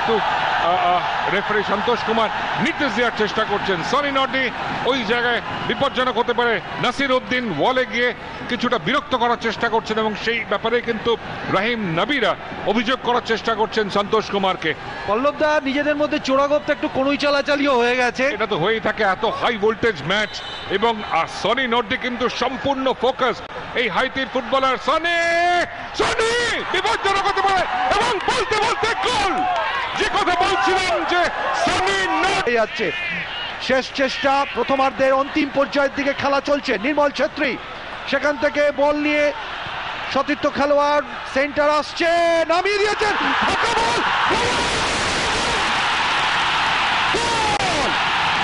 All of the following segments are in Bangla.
কিন্তু রেফারি সন্তোষ কুমার নির্দেশ দেওয়ার চেষ্টা করছেন। সনি নর্দি ওই জায়গায় বিপজ্জনক হতে পারে, নাসির উদ্দিন ওয়ালে গিয়ে কিছুটা বিরক্ত করার চেষ্টা করছেন এবং সেই ব্যাপারে কিন্তু রাহিম নবীরা অভিযোগ করার চেষ্টা করছেন সন্তোষ কুমারকে। পল্লবদা, নিজেদের মধ্যে চোরাগোপ্তা একটু কোনই চালাচালিও হয়ে গেছে, এটা তো হয়েই থাকে এত হাই ভোল্টেজ ম্যাচ। এবং সনি নর্দি কিন্তু সম্পূর্ণ ফোকাস এই হাইতির ফুটবলার। সনি বিপজ্জনক হতে পারে এবং বলতে বলতে গোল, যে কথা বলছিলেন যে সনি নর্দি যাচ্ছে। শেষ চেষ্টা, প্রথমার্ধের অন্তিম পর্যায়ের দিকে খেলা চলছে। নির্মল ছেত্রী সেখান থেকে বল নিয়ে সতীর্থ খেলোয়াড় সেন্টার আসছে, নামিয়ে দিয়েছেন, ফাঁকা বল,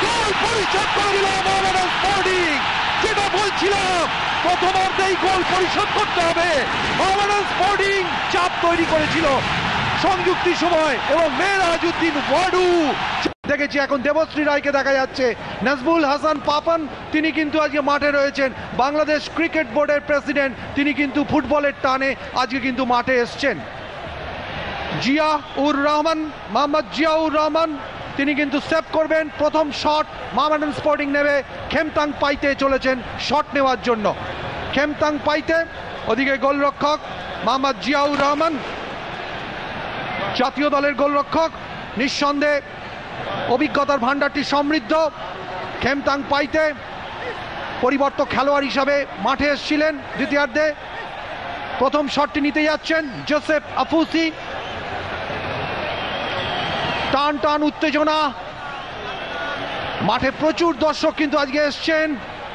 গোল পরিশোধ করে দিল মোহামেডান স্পোর্টিং। যেটা বলছিলাম, প্রথমার্ধেই গোল পরিশোধ করতে হবে। মোহামেডান স্পোর্টিং চাপ তৈরি করেছিল সংযুক্তি সময় এবং মেরাজউদ্দিন ওয়াডু দেখেছি। এখন দেবশ্রী রায়কে দেখা যাচ্ছে, নাজমুল হাসান পাপান তিনি কিন্তু আজকে মাঠে রয়েছেন। বাংলাদেশ ক্রিকেট বোর্ডের প্রেসিডেন্ট, তিনি কিন্তু ফুটবলের টানে আজকে কিন্তু মাঠে এসছেন। জিয়াউর রহমান, মোহাম্মদ জিয়াউর রহমান তিনি কিন্তু সেভ করবেন। প্রথম শট মোহামেডান স্পোর্টিং নেবে, খেমতাং পাইতে চলেছেন শট নেওয়ার জন্য। খেমতাং পাইতে, ওদিকে গোলরক্ষক মোহাম্মদ জিয়াউর রহমান, জাতীয় দলের গোলরক্ষক, নিঃসন্দেহে অভিজ্ঞতার ভান্ডারটি সমৃদ্ধ। খেমতাং পাইতে পরিবর্তক খেলোয়াড় হিসাবে মাঠে এসেছিলেন দ্বিতীয়ার্ধে। প্রথম শটটি নিতে যাচ্ছেন জোসেফ আফুসি। টান টান উত্তেজনা, মাঠে প্রচুর দর্শক কিন্তু আজকে এসছেন।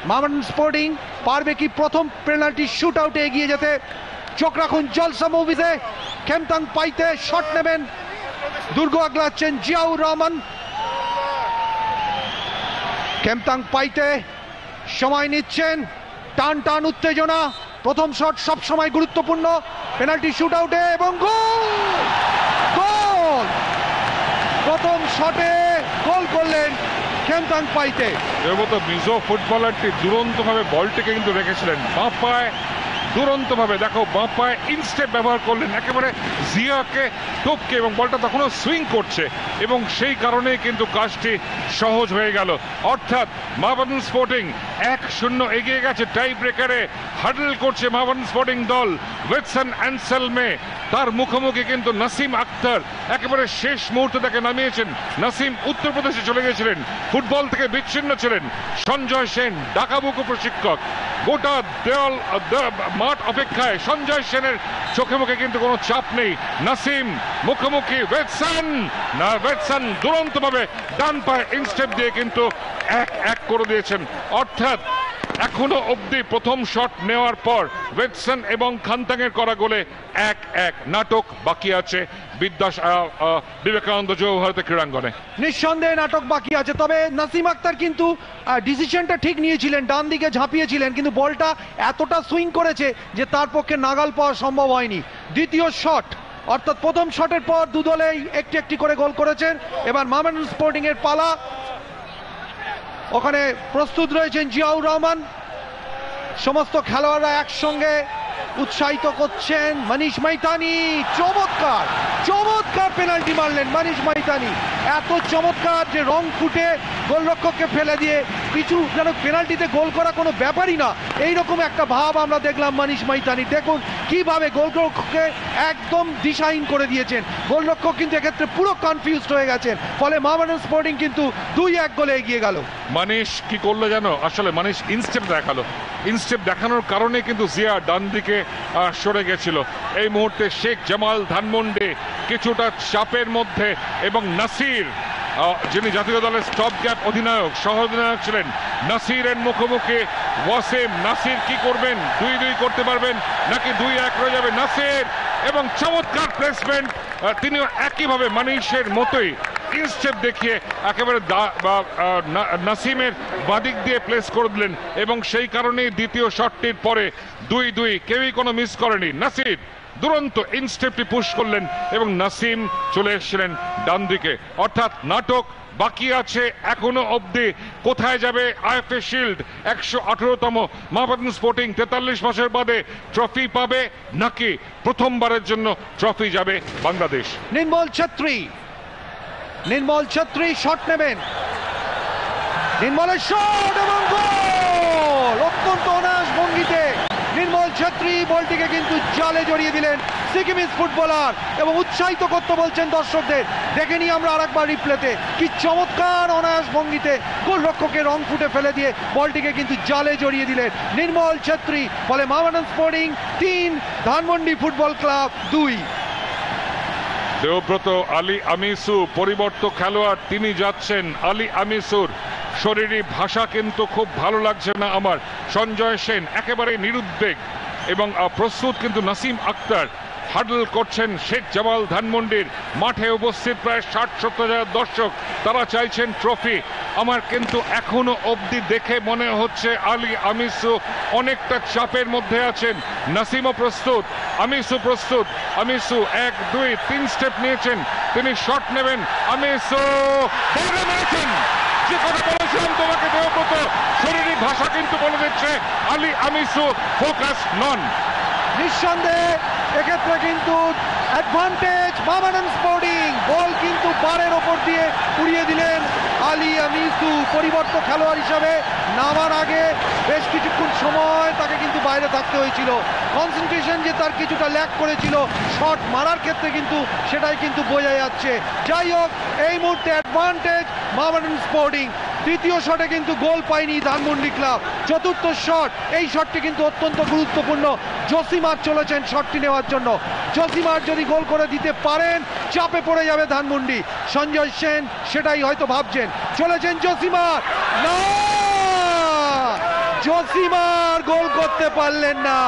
মোহামেডান স্পোর্টিং পারবে কি প্রথম পেনাল্টি শুট আউটে এগিয়ে যেতে? চোখ রাখুন জলসা মুভিজে। খেমতাং পাইতে শট নেবেন, দুর্গ আগলাচ্ছেন জিয়াউর রহমান। খেমতাং পাইতে সময় নিচ্ছেন, টান টান উত্তেজনা। প্রথম শট সব সময় গুরুত্বপূর্ণ পেনাল্টি শুট আউটে এবং গোল! গোল! প্রথম শটে গোল করলেন খেমতাং পাইতে। মিজো ফুটবলারটি দুরন্তভাবে বলটিকে কিন্তু রেখেছিলেন বাঁ পায়ে, দুরন্তভাবে দেখো বাঁ পায়ে ইনস্টেপ ব্যবহার করলেন একেবারে জিয়াকে টপকে, এবং বলটা তখনও সুইং করছে এবং সেই কারণেই কিন্তু কাজটি সহজ হয়ে গেল। অর্থাৎ মোহামেডান স্পোর্টিং 1-0 এগিয়ে গেছে। টাই ব্রেকারে হাডল করছে মোহামেডান স্পোর্টিং দল। ওয়েটসন অ্যানসেলমে তার মুখোমুখি কিন্তু নাসিম আক্তার একেবারে শেষ মুহূর্তে তাকে নামিয়েছেন। নাসিম উত্তরপ্রদেশে চলে গেছিলেন, ফুটবল থেকে বিচ্ছিন্ন ছিলেন। সঞ্জয় সেন ডাকাবুকো প্রশিক্ষক, গোটা দেওয়াল মাঠ অপেক্ষায় সঞ্জয় সেনের চোখে মুখে কিন্তু কোনো চাপ নেই। নাসিম মুখোমুখি ওয়েটসন দুরন্তভাবে ডান পায়ে ইনস্টেপ দিয়ে কিন্তু 1-1 করে দিয়েছেন। অর্থাৎ এখনো অবধি প্রথম শট নেওয়ার পর ওয়েটসন এবং খান্তাংয়ের করা গোলে 1-1। নাটক বাকি আছে বিবেকানন্দ যুব ভারতী ক্রীড়াঙ্গনে। নিঃসন্দেহে নাটক বাকি আছে, তবে নাসিম আক্তার কিন্তু ডিসিশনটা ঠিক নিয়েছিলেন, ডান দিকে ঝাঁপিয়েছিলেন, কিন্তু বলটা এতটা সুইং করেছে যে তার পক্ষে নাগাল পাওয়া সম্ভব হয়নি। দ্বিতীয় শট, অর্থাৎ প্রথম শটের পর দুদলেই একটি একটি করে গোল করেছেন। এবার মোহামেডান স্পোর্টিং এর পালা। ওখানে প্রস্তুত রয়েছেন জিয়াউর রহমান, সমস্ত খেলোয়াড়রা একসঙ্গে উৎসাহিত করছেন। মনীষ মাইতানি চমৎকার চমৎকার পেনাল্টি মারলেন মনীষ মাইতানি, এত চমৎকার যে রং ফুটে গোলরক্ষককে ফেলে দিয়ে কিছু যেন পেনাল্টিতে গোল করা কোনো ব্যাপারই না, এইরকম একটা ভাব আমরা দেখলাম মনীষ মাইতানি। দেখুন কিভাবে গোলরক্ষককে একদম দিশাহীন করে দিয়েছেন। গোলরক্ষক কিন্তু এক্ষেত্রে পুরো কনফিউজড হয়ে গেছেন, ফলে মোহামেডান স্পোর্টিং কিন্তু 2-1 গোলে এগিয়ে গেল। মনীষ কি করলো জানো? আসলে মনীষ ইনস্টেপ দেখালো, ইনস্টেপ দেখানোর কারণে কিন্তু জিয়া ডান দিকে সরে গেছিল। এই মুহূর্তে শেখ জামাল ধানমন্ডি কিছুটা চাপের মধ্যে, এবং নাসির যিনি জাতীয় দলের স্টপ গ্যাপ অধিনায়ক সহ অধিনায়ক ছিলেন, নাসিরের মুখোমুখি ওয়াসিম। নাসির কি করবেন? 2-2 করতে পারবেন নাকি 2-1 হয়ে যাবে? নাসির এবং চমৎকার প্লেসমেন্ট, তিনিও একইভাবে মনীষের মতোই ইনস্টেপ দেখিয়ে একেবারে নাসিমের বাদিক দিয়ে প্লেস করে দিলেন, এবং সেই কারণেই দ্বিতীয় শটটির পরে 2-2 কেউই কোনো মিস করেনি। নাসির দুরন্ত ইনস্টেপটি পুশ করলেন এবং নাসিম চলে এসেছিলেন ডান দিকে। অর্থাৎ নাটক বাকি আছে এখনো অবধি। কোথায় যাবে আইএফএ শিল্ড 118তম? মোহামেডান স্পোর্টিং 43 বছর বাদে ট্রফি পাবে নাকি প্রথমবারের জন্য ট্রফি যাবে বাংলাদেশ? নির্মল ছেত্রী নির্মল ছত্রী শট নেবেন, নির্মলের শট এবং গোল! অত্যন্ত অনায়াস ভঙ্গিতে নির্মল ছত্রী বলটিকে কিন্তু জালে জড়িয়ে দিলেন সিকিমিজ ফুটবলার এবং উৎসাহিত করতে বলছেন দর্শকদের। দেখে নিই আমরা আরেকবার রিপ্লেতে, কি চমৎকার অনায়াস ভঙ্গিতে গোলরক্ষকের রং ফুটে ফেলে দিয়ে বলটিকে কিন্তু জালে জড়িয়ে দিলেন নির্মল ছত্রী। ফলে Mohammedan Sporting 3, Dhanmondi football club 2। Debabrata Ali আমিসু পরিবর্তক খেলোয়াড়, তিনি যাচ্ছেন। আলী আমিসুর শরীরী ভাষা কিন্তু খুব ভালো লাগছে না আমার। সঞ্জয় সেন একেবারে নিরুদ্বেগ এবং প্রস্তুত কিন্তু নাসিম আক্তার হাডল করছেন শেখ জামাল ধানমন্ডির মাঠে উপস্থিত প্রায় 60-70 হাজার দর্শক, তারা চাইছেন ট্রফি। আমার কিন্তু এখনো অবধি দেখে মনে হচ্ছে আলী আমিসু অনেকটা চাপের মধ্যে আছেন। নাসিমও প্রস্তুত, আমিসু প্রস্তুত। আমিসু 1, 2, 3 স্টেপ নিয়েছেন, তিনি শট নেবেন। আমিসু বলে মেরেছেন। যে কথা বলেছিলাম তোমাকে দেবব্রত, শরীরী ভাষা কিন্তু বলে দিচ্ছে আলী আমিসু ফোকাস নন। নিঃসন্দেহে এক্ষেত্রে কিন্তু অ্যাডভান্টেজ মোহামেডান স্পোর্টিং। বল কিন্তু বারের ওপর দিয়ে উড়িয়ে দিলেন আলী আমিসু। পরিবর্তক খেলোয়াড় হিসাবে নামার আগে বেশ কিছুক্ষণ সময় তাকে কিন্তু বাইরে থাকতে হয়েছিল। কনসেন্ট্রেশন যে তার কিছুটা ল্যাক করেছিল শট মারার ক্ষেত্রে, কিন্তু সেটাই কিন্তু বোঝা যাচ্ছে। যাই হোক, এই মুহূর্তে অ্যাডভান্টেজ মোহামেডান স্পোর্টিং। তৃতীয় শটে কিন্তু গোল পায়নি ধানমন্ডি ক্লাব। চতুর্থ শট, এই শটটি কিন্তু অত্যন্ত গুরুত্বপূর্ণ। জসিমার চলেছেন শটটি নেওয়ার জন্য। জসিমার যদি গোল করে দিতে পারেন চাপে পড়ে যাবে ধানমন্ডি। সঞ্জয় সেন সেটাই হয়তো ভাবছেন। চলেছেন জসিমার, না, জসিমার গোল করতে পারলেন না।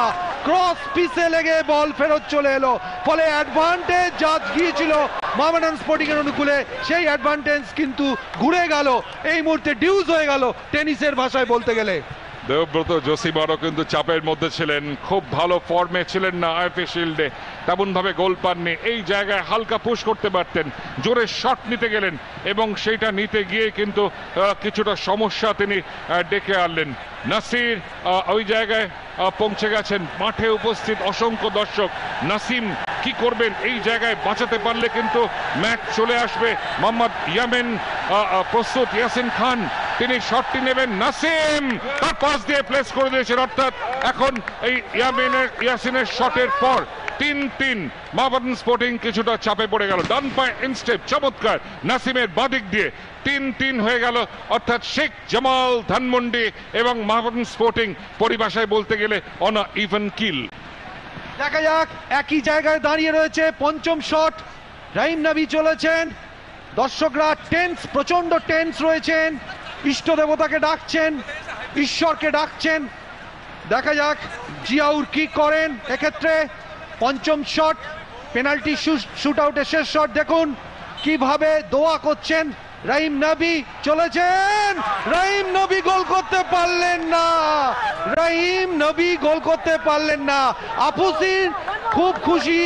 ক্রস পিসে লেগে বল ফেরত চলে এলো। ফলে অ্যাডভান্টেজ যা গিয়েছিল মোহামেডান স্পোর্টিং এর অনুকূলে, সেই অ্যাডভান্টেজ কিন্তু ঘুরে গেল। এই মুহূর্তে ডিউজ হয়ে গেল টেনিসের ভাষায় বলতে গেলে। দেবব্রত জসিমারও কিন্তু চাপের মধ্যে ছিলেন, খুব ভালো ফর্মে ছিলেন না আইএফএ শিল্ডে, তেমন ভাবে গোল পাননি। এই জায়গায় হালকা পুশ করতে পারতেন, জোরে শট নিতে গেলেন এবং সেইটা নিতে গিয়ে কিন্তু কিছুটা সমস্যা তিনি ডেকে আনলেন। নাসির ওই জায়গায় পৌঁছে গেছেন, মাঠে উপস্থিত অসংখ্য দর্শক। নাসিম কি করবেন? এই জায়গায় বাঁচাতে পারলে কিন্তু ম্যাচ চলে আসবে। মোহাম্মদ ইয়ামিন প্রস্তুত, ইয়াসিন খান তিনি শটটি নেবেন। নাসিম তার পাস দিয়ে প্লেস করে দিয়েছেন, অর্থাৎ এখন এই ইয়াসিনের শটের পর 3-3 মোহামেডান স্পোর্টিং কিছুটা চাপে পড়ে গেল। ডান পায়ে ইনস্টেপ চমৎকার নাসিমের বাদিক দিয়ে 3-3 হয়ে গেল, অর্থাৎ শেখ জামাল ধানমন্ডি এবং মোহামেডান স্পোর্টিং পরিভাষায় বলতে গেলে অন আ ইভেন কিল। দেখা যাক, একই জায়গায় দাঁড়িয়ে রয়েছে পঞ্চম শট। রাহিম নবী চলেছেন, দর্শকরা টেন্স, প্রচন্ড টেন্স রয়েছেন, ইষ্ট দেবতাকে ডাকছেন, ঈশ্বরকে ডাকছেন। দেখা যাক জিয়াউর কি করেন এক্ষেত্রে। পঞ্চম শট, পেনাল্টি শুট আউটের শেষ শট। দেখুন কিভাবে দোয়া করছেন রাহিম নবী। চলেছেন, রাহিম নবী গোল করতে পারলেন না। রাহিম নবী গোল করতে পারলেন না। আফুসিন খুব খুশি,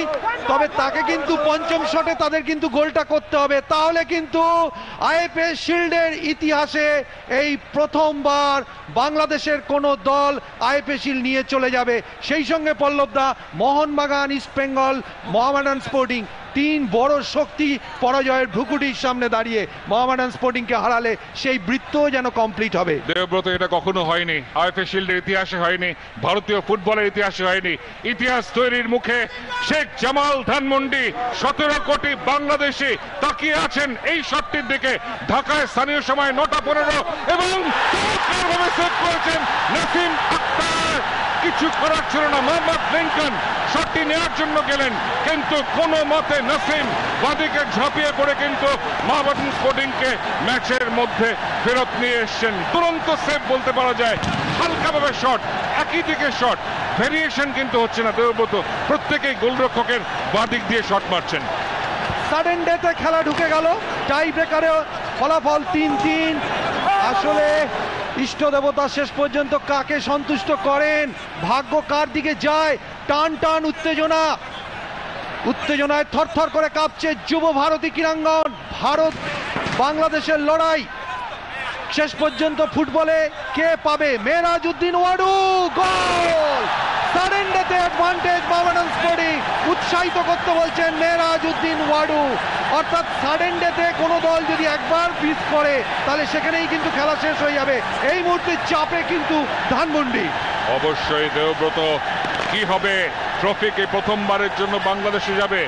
তবে তাকে কিন্তু পঞ্চম শটে তাদের কিন্তু গোলটা করতে হবে, তাহলে কিন্তু আইএফএ শিল্ডের ইতিহাসে এই প্রথমবার বাংলাদেশের কোন দল আইএফএ শিল্ড নিয়ে চলে যাবে। সেই সঙ্গে পল্লবদা, মোহনবাগান, ইস্ট বেঙ্গল, মোহামেডান স্পোর্টিং 3 বড় শক্তি পরাজয়ের ভ্রুকুটির সামনে দাঁড়িয়ে মোহামেডান স্পোর্টিংকে হারালে সেই বৃত্ত যেন কমপ্লিট হবে। দেবব্রত, এটা কখনো হয়নি, আইএফএ শিল্ডের ইতিহাসে হয়নি, ভারতীয় ফুটবলের ইতিহাসে হয়নি। ইতিহাস তৈরির মুখে শেখ জামাল ধানমন্ডি 17 কোটি বাংলাদেশি তাকিয়ে আছেন এই শটটির দিকে। ঢাকায় স্থানীয় সময় 9:15 এবং চমৎকারভাবে সেভ করেছেন নাসিম আক্তার। কিছু করার ছিল না, মোহাম্মদ লিঙ্কন শটটি নেওয়ার জন্য গেলেন, কিন্তু কোনো মতে নাসিম বাদিকে ঝাঁপিয়ে পড়ে কিন্তু মোহামেডান স্পোর্টিংকে ম্যাচের মধ্যে ফেরত নিয়ে এসছেন। তুরন্ত সেভ বলতে পারা যায়, হালকাভাবে শট, একই দিকে শট, ভেরিয়েশন কিন্তু হচ্ছে না দেবব্রত, প্রত্যেকেই গোলরক্ষকের বাদিক দিয়ে শট মারছেন। সাডেন ডেতে খেলা ঢুকে গেল, টাই ব্রেকারে ফলাফল 3-3। আসলে ইষ্ট দেবতা শেষ পর্যন্ত কাকে সন্তুষ্ট করেন, ভাগ্য কার দিকে যায়? টান টান উত্তেজনায় থরথর করে কাঁপছে যুব ভারতী ক্রীড়াঙ্গন। ভারত বাংলাদেশের লড়াই শেষ পর্যন্ত ফুটবলে কে পাবে? মেরাজউদ্দিন ওয়াডু গোল! সাডেন ডেতে অ্যাডভান্টেজ মোহামেডান স্পোর্টিং। উৎসাহিত করতে বলছেন মেরাজউদ্দিন ওয়াডু। অর্থাৎ সাডেন ডেতে কোনো দল যদি একবার মিস করে তাহলে সেখানেই কিন্তু খেলা শেষ হয়ে যাবে। এই মুহূর্তে চাপে কিন্তু ধানমন্ডি। অবশ্যই দেবব্রত, কি হবে? ট্রফিকে প্রথমবারের জন্য বাংলাদেশে যাবে।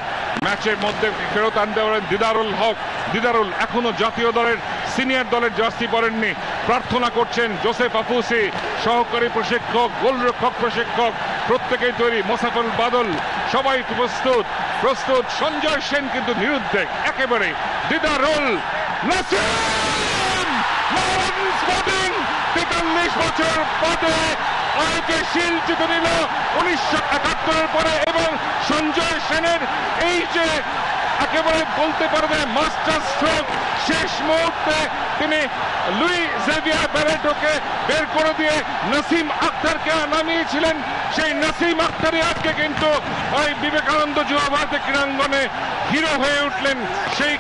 ম্যাচের মধ্যে ফেরত আনতে পারেন দিদারুল হক। দিদারুল এখনো জাতীয় দলের সিনিয়র দলের জার্সি পরেননি। প্রার্থনা করছেন জোসেফ আফুসি, সহকারী প্রশিক্ষক, গোলরক্ষক প্রশিক্ষক, প্রত্যেকেই তৈরি। মোসাফল বাদল, সবাই প্রস্তুত। সঞ্জয় সেন কিন্তু নিরুদ্বেগ একেবারে। দিদারুল, নাসিম 43 বছর বাদে আইকে শিল্ড জিতে নিল 1971 পরে। এবং সঞ্জয় সেনের এই যে একেবারে বলতে পারবে মাস্টার স্ট্রোক, শেষ মুহূর্তে তিনি লুই জেভিয়ার ব্যারেটোকে বের করে দিয়ে নাসিম আক্তারকে নামিয়েছিলেন। সেই নাসিম আক্তারই আজকে কিন্তু ওই বিবেকানন্দ যুব ভারতী ক্রীড়াঙ্গনে হিরো হয়ে উঠলেন। সেই